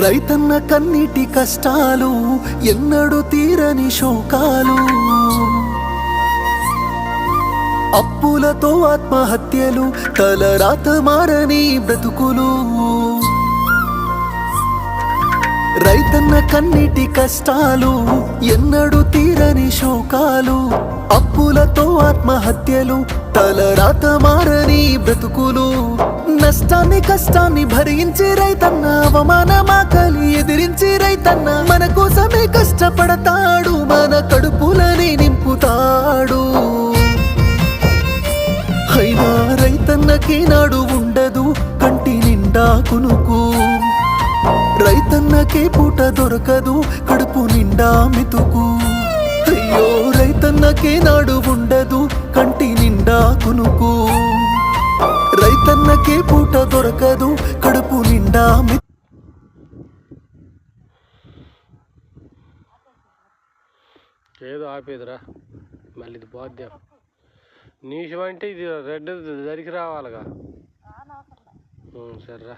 రైతన్న కన్నీటి కష్టాలు ఎన్నడూ తీరని శోకాలు, అప్పులతో ఆత్మహత్యలు, తలరాత మారని బ్రతుకులు. రైతన్న కన్నీటి కష్టాలు ఎన్నడూ తీరని శోకాలు, అప్పులతో ఆత్మహత్యలు, తలరాత మారని బ్రతుకులు. నష్టాన్ని కష్టాన్ని భరించి రైతన్న, అవమానమాకలి ఎదిరించి రైతన్న మన కోసమే కష్టపడతాడు, మన కడుపులని నింపుతాడు. అయినా రైతన్నకి నాడు ఉండదు కంటి నిండా కునుకు, రైతన్నకే పూట దొరకదు కడుపు నిండా మితుకు. అయ్యో రైతన్నకే నాడు ఉండదు కంటి నిండా కునుకు, రైతన్నకే పూట దొరకదు కడుపు నిండా మితుకు. ఏదో ఆపేదిరా, మళ్ళీ ఇది బాధ్యం నీషం అంటే ఇది రెడ్ దరికి రావాలిగా. సరేరా.